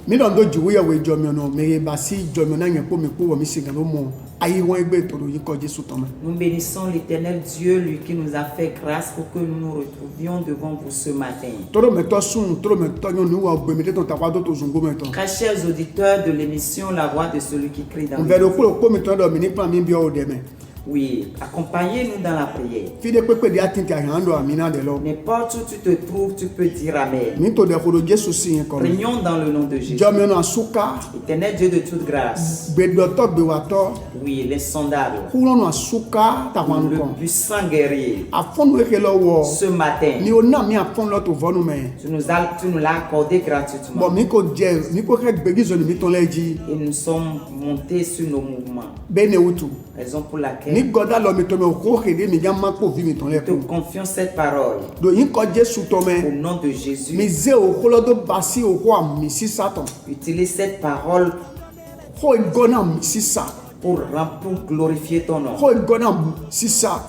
Mi don do juwe ya we jomi no me ba si jomi na yen po mi po wo mi singa no mo ayi won egbe to yin ko Jesu ton. Nous bénissons l'Éternel Dieu, lui qui nous a fait grâce pour que nous nous retrouvions devant vous ce matin. Toro me to sun, toro me to yon ni wa gbe mi te ton ta wa do to zungo me ton. Très chers auditeurs de l'émission La Voix de celui qui crie dans On le veut ko ko mi ton do mi ni plan mi bi o de me. Oui, accompagnez-nous dans la prière. Fide pepe di atinti ahando amina de lo. N'importe où tu te trouves, tu peux dire Amen. Mi to de ko do Jesu sin ko. Prions dans le nom de Jésus. Jomi no asuka, Éternel Dieu de toute grâce. be do to be wa to. Oui, l'insondable. Kuno no asuka ta wan Le ko. puissant guerrier. Afon we ke lo wo. Ce matin, Ni o na mi afon lo to vonu me. tu nous l'as accordé gratuitement. Bon mi ko je, mi ko ke gbegi zo ni mi ton leji. Et nous sommes montés sur nos mouvements. Be ne utu. Raison pour Ni laquelle goda lo mi to me ko khede mi jama ko vi mi ton le nous te ko. confions cette parole. Do yin ko Jesu to Au me. nom de Jésus, Mi ze o ko lo do basi o ko ami si satan. utilise cette parole Ko gona mi si sa. pour glorifier ton nom. Ko gona si sa.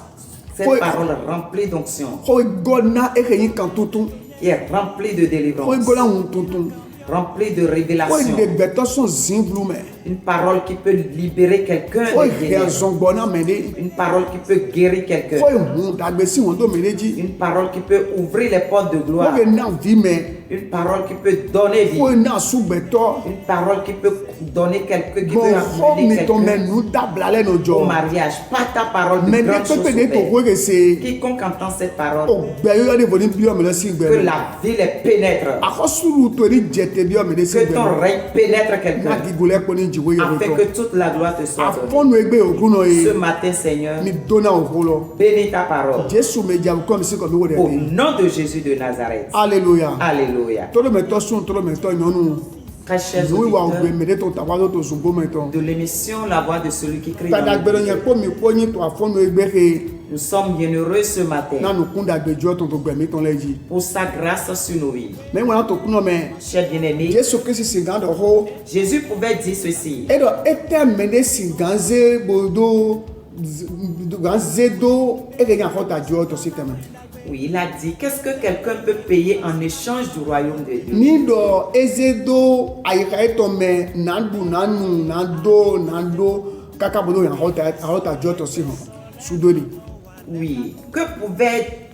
Cette parole remplie d'onction, Ko gona e ke yin kan tuntun. qui est remplie de Ko délivrance, gona un tuntun. remplie de Ko révélation. de beto son zinvlu me. Une parole qui peut libérer quelqu'un Ko des ténèbres. raison bona me de. Une parole qui peut guérir quelqu'un. Ko hun dagbe si won do me leji. Une parole qui peut ouvrir les portes de Ko gloire. ke na vi me. Une parole qui peut donner vie. Ko na su beto. Une parole qui peut donner quelqu'un, qui Bon, peut ho amener mi to me quelqu'un nu tablale no au jo. mariage. Pas ta parole de Mais grande ne chose pepe de to au ko Père. ke se. Quiconque entend cette parole, O gbe yo de voni bi o me le si gbe. que la vie les pénètre. Akosuru to ri jete bi o me le si Que gbe. ton règne pénètre Na quelqu'un. gigule ko ni jiwo yo Afin to. que toute la gloire te soit donnée. Afonu egbe ogun no Ce e. matin, Seigneur, Mi dona o lo. bénis ta parole. Jesu me ja ko mi si ko mi wo de. Au nom de Jésus de Nazareth. Hallelujah. Alléluia. Toro me to sun, toro me to nyonu. Très chers Nous wa auditeurs gbe me de to ta wa to zungo me to. de l'émission La Voix de celui qui crie dans Tada le gbero yen désert. ko mi ko yin to afonu egbe ke. Nous sommes bien heureux ce Na matin nu kunda gbe jo to gbe mi ton leji. pour sa grâce sur nos vies. Me wona to kuno me. Chers bien-aimés, Jesu Kristi singando ho. Jésus pouvait dire ceci. Edo ete mene singanze bodo ganzedo ege nya hota jo to sitema. Oui, il a dit, qu'est-ce que quelqu'un peut payer en échange du royaume de Dieu? Ni do ezedo ayika eto me nandu nanu nando kaka bodo nya hota jo to si ho. Sudori. Oui, que pouvait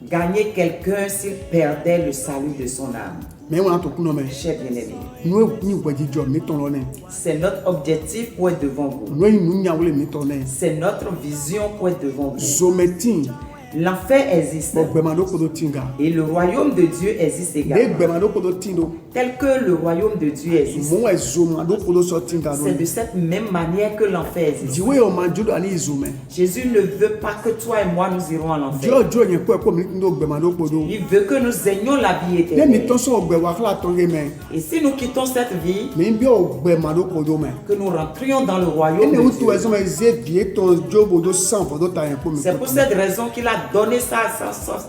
gagner quelqu'un s'il perdait le salut de son âme? Me wona to kuno me. Chers bien-aimés, Nu ni gwaji jo mi ton lo ne. c'est notre objectif pour être devant vous. Nu nu nya wole mi ton ne. C'est notre vision pour être devant vous. Zometin L'enfer existe bo gbemado ko do tinga. et le royaume de Dieu existe De également. gbemado ko do tindo. Tel que le royaume de Dieu existe, Mo e zomado ko do so tinga no. c'est de cette même manière que l'enfer existe. Jiwe o manjudo ani izume. Jésus ne veut pas que toi et moi nous irons en enfer. Jojo yen ko mi ndo gbemado ko do. Il veut que nous ayons la vie Ne mi éternelle. ton so gbe wa kla ton ge me. Et si nous quittons cette vie, Mi bi o gbemado ko do me. que nous rentrions dans le royaume Ene de utu Dieu. ezo me ze vie ton jobo do san fo do ta yen ko mi. C'est pour cette raison qu'il a donné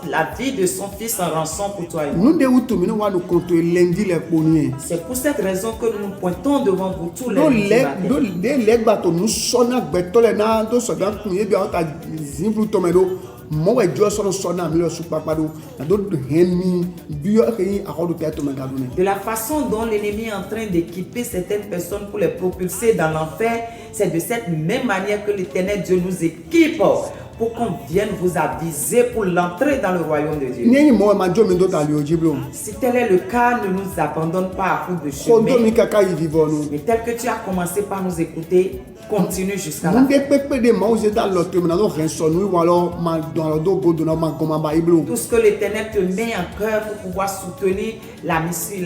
la vie de son fils en rançon pour toi et moi. Nu de utu mi no wa no konto lendi le poni. C'est pour cette raison que nous nous pointons devant vous tous les Do lundis le matins. do de le gba to nu sona gbe to le na do so dan kun ye bi o ta zinflu to me do. Mo we jo so na mi lo su papa do. Na do hemi bi o ke yin akodo te to me ga do ne. De la façon dont l'ennemi est en train d'équiper certaines personnes pour les propulser dans l'enfer, c'est de cette même manière que l'Éternel Dieu nous équipe pour qu'on vienne vous aviser pour l'entrée dans le royaume de Dieu. Ni mo ma jo mi do ta li ojiblo. Si tel est le cas, ne nous abandonne pas à coup de Ko do mi chemin. kaka yi vivo no. Mais tel que tu as commencé par nous écouter, continue jusqu'à la Mon fin. de pepe de ma ose da lotte me na do ren so nu wa lo ma dans le do godo na ma goma ba iblo. Tout ce que l'Éternel te met en cœur pour pouvoir soutenir la mission,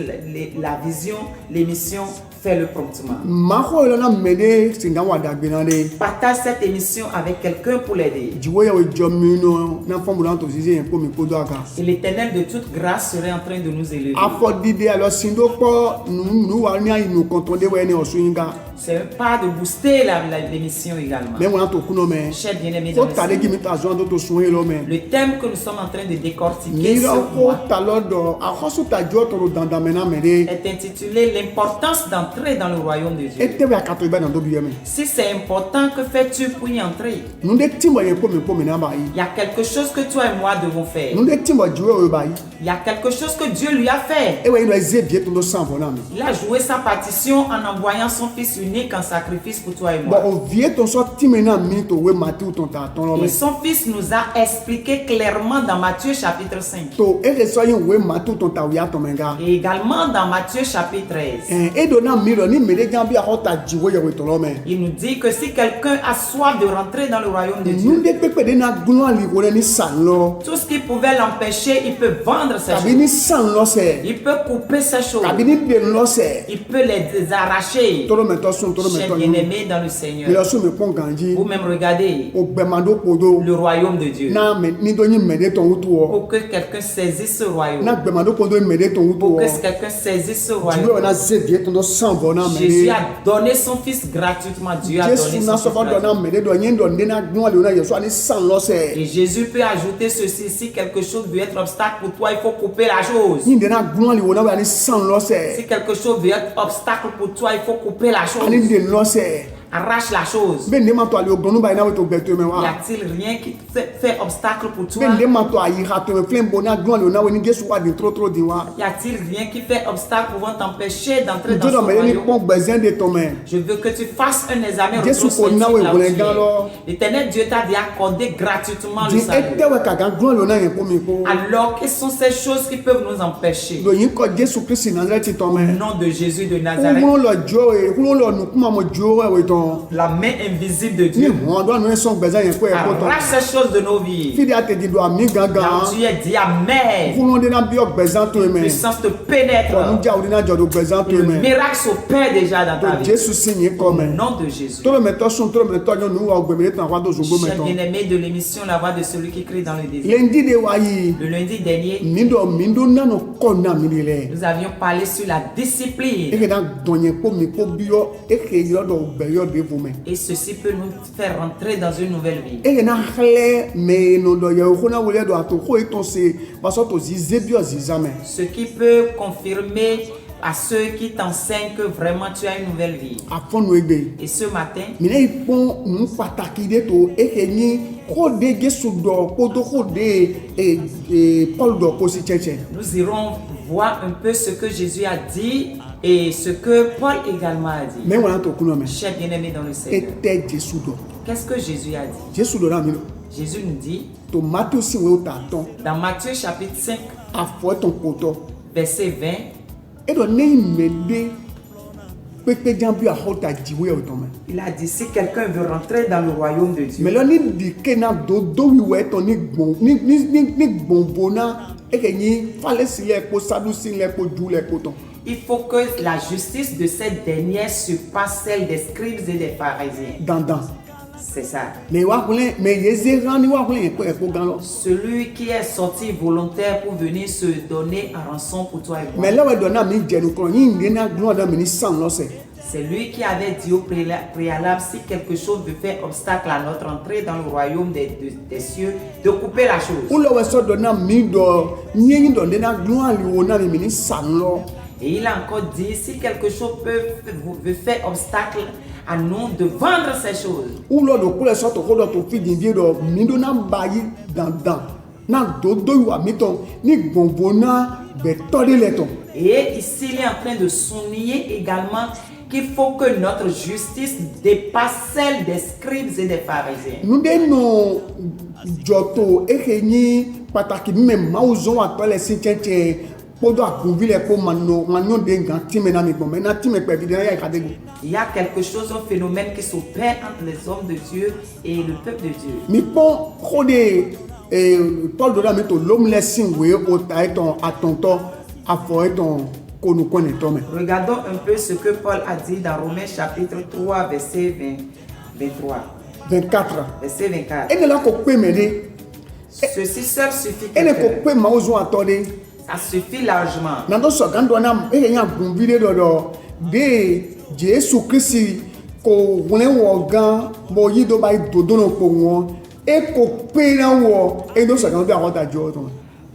la vision, l'émission, fais-le promptement. Ma ko lo na mede singa wa da gbe na de. Partage cette émission avec quelqu'un pour l'aider. Jiwo ya we jo mi no na fo mu na to sisi en ko mi ko do aka. Et l'Éternel de toute grâce serait en train de nous élever. Afọ dide alo sindo po nu wa ni ayi nu konton de we ni osun yinga. C'est un pas de booster l'émission également. mais on a tout kuno mais Chers bien-aimés faut dans le t'aller Seigneur, qui mettre à joindre tout soin là mais le thème que nous sommes en train de décortiquer ni ce là faut mois t'alors do a khosu ta jo to dans mena mais est intitulé l'importance d'entrer dans le royaume de Dieu. et te va 80 dans do bien Si c'est important, que fais-tu pour y entrer? nous de timbo yen ko me na ba yi Il y a quelque chose que toi et moi devons faire. nous de timbo jouer ba yi Il y a quelque chose que Dieu lui a fait. e wa ino eze bien to do sans bona mi Il a joué sa partition en envoyant son fils unique en sacrifice pour toi et moi. bon o vie ton so timena mi to we mati ton ta ton lo Et mais son fils nous a expliqué clairement dans Matthieu chapitre 5. to e so yin we mati ton ta ya to menga Et également dans Matthieu chapitre 13. e do na mi lo ni me de jambi a hota jiwo ye we to lo me Il nous dit que si quelqu'un a soif de rentrer dans le royaume de nous Dieu, de pepe de na gunu ali ko ni san lo tout ce qui pouvait l'empêcher, il peut vendre ses tabi choses. ni san lo se Il peut couper ses choses. tabi ni de lo se Il peut les arracher. to lo me to sun to lo me Chers to bien-aimés dans le ni Seigneur, lo su me pon ganji vous-même regardez o gbemando kodo le royaume de Dieu. na me ni do yin me de ton utu o Pour que quelqu'un saisisse ce royaume. na gbemando kodo me de ton utu Pour o que quelqu'un saisisse ce jiwo royaume. na ze bien ton do san bona me Jésus a donné son fils gratuitement. Dieu a donné Jésus son na fils so fa do na gratuitement. me de do yin do de na gnu ali na yeso ani san lo se Et Jésus peut ajouter ceci. Si quelque chose veut être obstacle pour toi, il faut couper la chose. yin de na gnu ali wona ani san lo se Si quelque chose veut être obstacle pour toi, il faut couper la ani chose. de lo se Arrache la chose. be ne ma to ali o gonu ba ina we to gbeto me Y wa a-t-il rien qui fait obstacle pour be toi? ne ma to ayi ha to me flem bona gnu ali na we ni Jesu wa di tro di wa Y a-t-il rien qui fait obstacle pouvant t'empêcher d'entrer dans to ce do me ni royaume? pon besoin de to me Je veux que tu fasses un examen Jésus rétrospectif pour nous, là où tu il voulait alors. es. L'Éternel Dieu t'a déjà accordé gratuitement le di salut. ete we ka ga gnu ali na yen ko mi ko Alors, quelles sont ces choses qui peuvent nous empêcher? do yin ko Jesu Christ Nazareth to Au me nom de Jésus de Nazareth, kuno lo jo e kuno lo nu kuma mo jo we ton la main invisible de ni Dieu mo do no son besoin yen ko e ko ton arrache ces choses de nos vies. fi de ate di do ami Car gangan tu es dit Amen. kuno de na bi o besoin to me Puissance te ko nu pénètre. ja o na jo do besoin to Le me miracle s'opère déjà dans ta to vie. Jesu sinye ko Au me nom de Jésus. to lo me to sun to lo me to nyo nu wa gbe me tan wa do zogbo me Chers ton bien-aimés de l'émission La Voix de celui qui crie dans le désert. lendi de wa yi Le lundi dernier, mi do na no ko na mi de le nous avions parlé sur la discipline. eke na donye ko mi ko bio eke yo do be yo de vo me Et ceci peut nous faire rentrer dans une nouvelle vie. eke na hle me no do ye ko na wole do ato ko eton se ba so to zize bio zizame Ce qui peut confirmer à ceux qui t'enseignent que vraiment tu as une nouvelle vie. afon no egbe Et ce matin, mi ne ipon nu pataki de to eke ni ko de Jesu do ko do ko de Paul do ko si cheche nous irons voir un peu ce que Jésus a dit et ce que Paul également a dit. me wona to kuno me Chers bien-aimés dans le Seigneur, ete Jesu do qu'est-ce que Jésus a dit? Jesu do na mi lo Jésus nous dit to Matthieu si we ta ton dans Matthieu chapitre 5, afo ton poto verset 20, e do ne me de pepe jambi a hota jiwe o ton me il a dit si quelqu'un veut rentrer dans le royaume de Dieu, mais là ni di ke na do wi we ton ni gbonbo na eke ni fale si le ko sadu si le ko ju le ko ton il faut que la justice de cette dernière surpasse celle des scribes et des pharisiens. dandan C'est ça. mais wa kule mais yeze ran ni wa kule e ko gan lo Celui qui est sorti volontaire pour venir se donner en rançon pour toi et moi. mais là we do na mi je nu ko yin de na glo da mi ni san lo se C'est lui qui avait dit au préalable si quelque chose veut faire obstacle à notre entrée dans le royaume des cieux, de couper la chose. u lo we so do na mi do yin do de na glo ali wo na mi ni san lo Et il a encore dit si quelque chose veut faire obstacle à nous de vendre ces choses. u lo do kule so to ko do to fi din bi do mi do na ba yi dandan na do wa mi ton ni gbonbo na be to de le ton Et ici, il est en train de souligner également qu'il faut que notre justice dépasse celle des scribes et des pharisiens. nu de no joto eke ni pataki me ma o zo wa to le si cheche podo agunvi le ko mano de gan ti me na mi gbon me na ti me pe bi de ya ka de go Il y a quelque chose, un phénomène qui s'opère entre les hommes de Dieu et le peuple de Dieu. mi pon ko de Paul do da mi to l'homme le sin we o ta eton atonto afo eton konu kone to me Regardons un peu ce que Paul a dit dans Romains chapitre 3, verset 23. 24 Verset 24. ene la ko pe me de Ceci seul suffit. ene ko quelqu'un. pe ma o zo ato de Ça suffit largement. na do so gan do na ege yan gunvi de do de Jesu Christ ko wone wo gan bo yi do ba dodo no po won e ko pe na wo e do sa kan bi akota jo ton.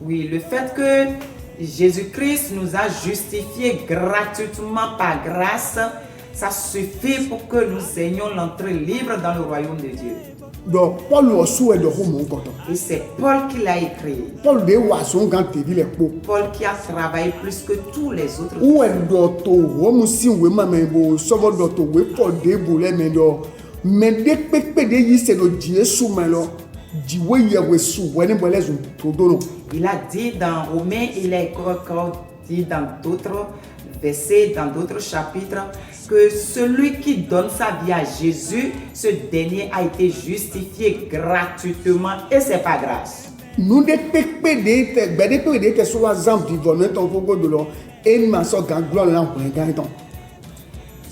Oui, le fait que Jésus-Christ nous a justifiés gratuitement par grâce, ça suffit pour que nous ayons l'entrée libre dans le royaume de Dieu. Donc Paul o su e do ko mo ko ton. Et c'est Paul qui l'a écrit. Paul de wa so gan te di le po. Paul qui a travaillé plus que tous les autres. Ou e do to wo mu si we ma me bo so bo do to we Paul de bo le me do. Me de pepe de yi se do Jesu me lo. Jiwe ye we su we ni bo le zu to do no. Il a dit dans Romains, il a encore dit dans d'autres versets, dans d'autres chapitres, que celui qui donne sa vie à Jésus, ce dernier a été justifié gratuitement et c'est pas grâce. Nous de pepe de te so wa zam di vo ne ton fogo do lo e ma so gan gloire la ko gan ton.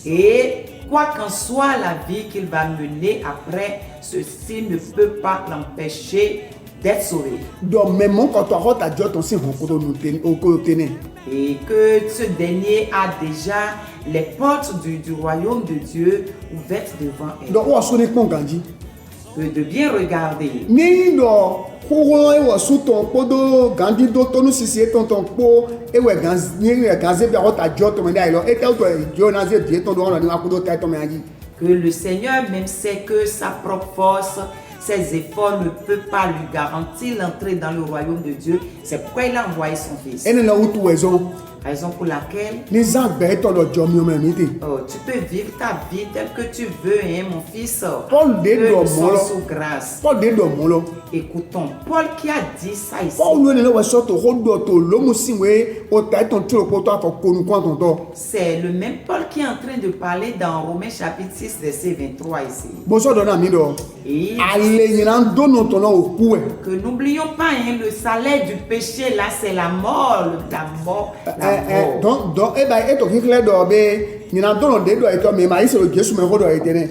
Et quoi qu'en soit la vie qu'il va mener après, ceci ne peut pas l'empêcher d'être sauvé. Donc même quand tu as ta joie ton si on ko no ten o ko tene. Et que ce dernier a déjà les portes du royaume de Dieu ouvertes devant elle. Donc o so ne pon ganji. Que de bien regarder. Ni do ko e wo su ton ko do ganji do to no sisi ton ko e we gans ni e ganze bi o ta joie to me dai lo e te to jo na ze die ton do ro ni wa ko do ta to me aji. Que le Seigneur même sait que sa propre force, ses efforts ne peuvent pas lui garantir l'entrée dans le royaume de Dieu. C'est pourquoi il a envoyé son fils. Ene na utu wezo. Raison pour laquelle Ni zan gbe to lo jo mi o me mi te. tu peux vivre ta vie telle que tu veux, hein, mon fils. Paul de Que do nous mo sommes lo. sous grâce. Paul de do mo lo. Écoutons, Paul qui a dit ça ici. Paul no ne we so to ho do to lo mu si we o ta ton tiro ko to afo ko nu kon ton to. C'est le même Paul qui est en train de parler dans Romains chapitre 6, verset 23 ici. Bo so do na mi do. Et Ale yiran do no to no oku e. que n'oublions pas, hein, le salaire du péché, là, c'est la mort. La mort. Donc e ba e to kikle do be yiran do no de do e to me ma ise lo Jesu me ho do e tene.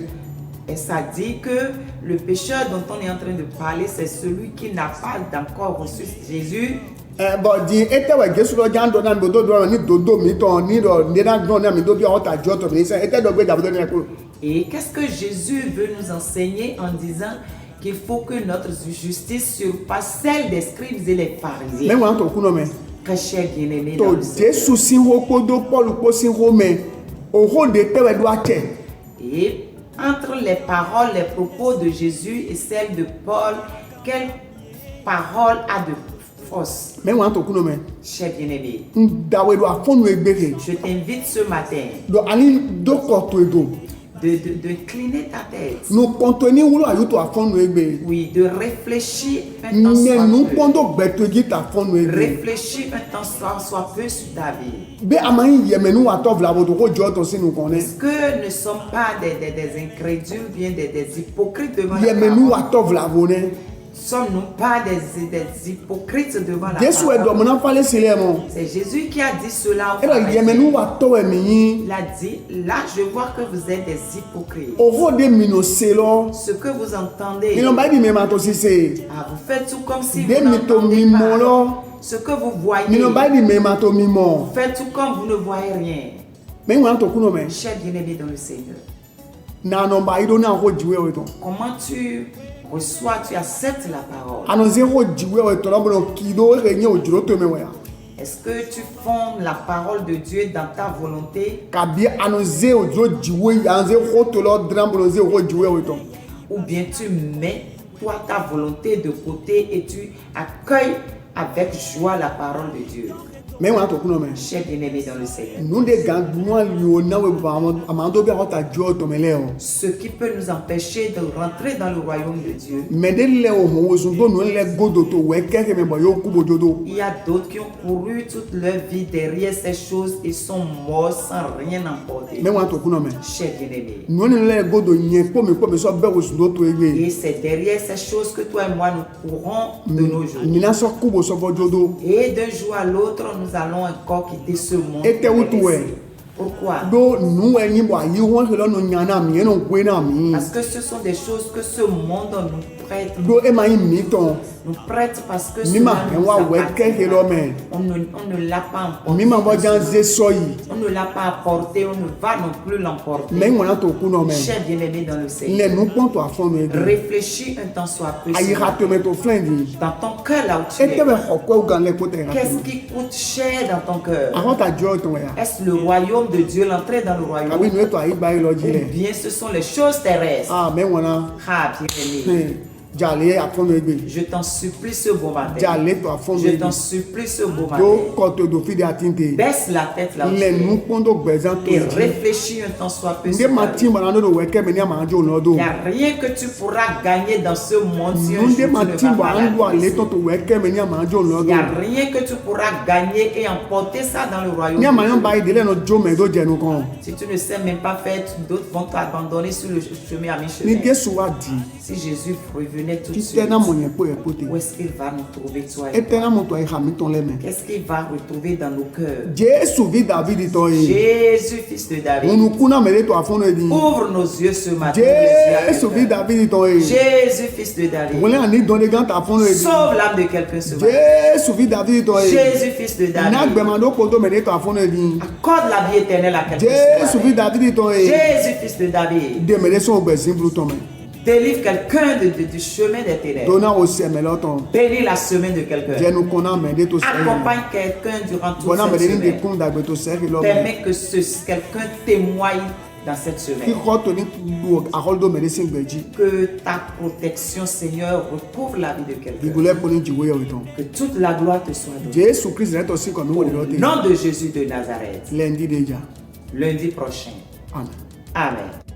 Et ça dit que le pécheur dont on est en train de parler, c'est celui qui n'a pas encore reçu Jésus. But di e te we Jesu lo jan do na mi do do ni do mi to ni do ni na do na mi do bi o ta jo to mi se e te do gbe da do ni ko. Et qu'est-ce que Jésus veut nous enseigner en disant qu'il faut que notre justice surpasse celle des scribes et les Me pharisiens. wa to ku no me. Très cher bien-aimé dans To le Seigneur. Jesu si ho ko do Paul ko si ho me. O ho de te we do ache. Et entre les paroles, les propos de Jésus et celles de Paul, quelle parole a de force? Me wa to ku no me. Cher bien-aimé, Dawe do afonu egbere. je t'invite ce matin Do ani do ko to edo. de cliner ta tête. No kontoni wulo ayu to afonu egbe. Oui, de réfléchir un temps Ne nu soit peu. pondo gbeto gi ta afonu egbe. Réfléchir un temps soit peu sur ta vie. Be amayin yemenu wa to vla bo to ko jo to sinu konen. Est-ce que ne sommes pas des incrédules, bien des hypocrites devant la Yemenu parole? wa to vla bo ne. Sommes-nous pas des hypocrites devant la Jesu e do parole? mo na fale sile mo. C'est Jésus qui a dit cela aux E do pharisiens. yemenu wa to e mi. Il a dit, là je vois que vous êtes des hypocrites. O ho de mino selo. Ce que vous entendez, Ni lo ba di me ma to sise. vous faites tout comme si De vous mi to n'entendez mi mo pas. lo. Ce que vous voyez, Ni lo ba di me ma to mi mo. vous faites tout comme vous ne voyez rien. Me wa to ku no me. Cher bien-aimé dans le Seigneur, Na no ba ido na ho jiwe o to. comment tu reçois, tu acceptes la parole? Ano ze ho jiwe o to lo bo kido e nye o juro to me wa. Est-ce que tu fondes la parole de Dieu dans ta volonté Kabi ano ze o juro jiwe ya ze ho to lo dram bo ze ho jiwe o to. ou bien tu mets toi ta volonté de côté et tu accueilles avec joie la parole de Dieu? Me wa to ku no me. Cher bien-aimé dans le Seigneur, Nu de gan nwa yo na we ba amando bi ta jo to me le o. ce qui peut nous empêcher de rentrer dans le royaume de Dieu. Me de le o mo wo sun do no le godo to we keke me bo yo ku bo jodo. Il y a d'autres qui ont couru toute leur vie derrière ces choses et sont morts sans rien emporter. Me wa to ku no me. Cher bien-aimé, Nu ne le godo yen po me so be wo sun do to egbe. et c'est derrière ces choses que toi et moi nous courons de nos jours. Ni na so ku bo so bo jodo. Et d'un jour à l'autre, nous allons encore quitter ce monde. Et t'es où, toi? Pourquoi? do nu enyi bo ayi won se lo no nyana mi no gwe na mi Parce que ce sont des choses que ce monde nous prête. do e ma yi mi ton Nous prête parce que mi ma cela en wa nous we appartient. ke lo me On ne l'a pas emporté. mi ma bo jan ze so yi On ne l'a pas apporté, on ne va non plus l'emporter. me ngona to ku no me Cher bien-aimé dans le Seigneur, le nu pon to afon no e réfléchis un temps soit peu ayi ha to me to flendi dans ton cœur là où tu e te es. be hokko gan le ko te ha Qu'est-ce qui coûte cher dans ton cœur? avant ta joy ton ya Est-ce le royaume de Dieu, l'entrée dans le royaume? abi nu to ayi ba lo ji Ou le bien ce sont les choses terrestres? ah me ngona Ah, bien-aimé, jale afon no e je t'en supplie ce beau matin. jale to afon no Je e t'en supplie ce beau do matin. ko to do fi de atinte Baisse la tête là où tu le nu es pon do gbezan to et ji réfléchis un temps soit peu. nde ma ti ma no do we ke me ni ma jo no do Il n'y a rien que tu pourras gagner dans ce monde si un nunde jour ma tu ti ne bo vas pas an do ale l'adresser. to to we ke me ni ma jo no Il do n'y a rien que tu pourras gagner et emporter ça dans le royaume. ni de ma yon Dieu. ba idele no jo me do je no kon Si tu ne sais même pas faire, d'autres vont t'abandonner sur le chemin à ni mi-chemin. Jesu wa di Si Jésus revenait tout de ki suite, tena mo yen po e pote où est-ce qu'il va nous trouver, toi et e moi? tena mo to e ha mi ton le me Qu'est-ce qu'il va retrouver dans nos cœurs? Jesu vi David to e Jésus, fils de David, onu kuna me le to afon no e di ouvre nos yeux ce matin. Jesu vi David to e Jésus, fils de David, wole ani don de gan ta afon no e di sauve l'âme de quelqu'un ce matin. Jesu vi David to e Jésus, fils de na David, gbe ma do ko do me le to afon no e di accorde la vie éternelle à quelqu'un Jesu ce vi matin. David to e Jésus, fils de David, de me le so gbe sin blu to me délivre quelqu'un du chemin des ténèbres. dona o se me lo ton Bénis la semaine de quelqu'un. je nous connais mais de to se Accompagne quelqu'un durant toute bona me cette de ni de semaine. kun da gbe to se ki lo me Permets que quelqu'un témoigne dans cette ki semaine. ko to ni du ahol do me de sin gbe ji Que ta protection, Seigneur, recouvre la vie de quelqu'un. bibule po ni jiwe yo ton Que toute la gloire te soit donnée. Jesu Christ re to sin ko mi wo de lo Au te nom de Jésus de Nazareth, lundi deja lundi prochain. amen Amen.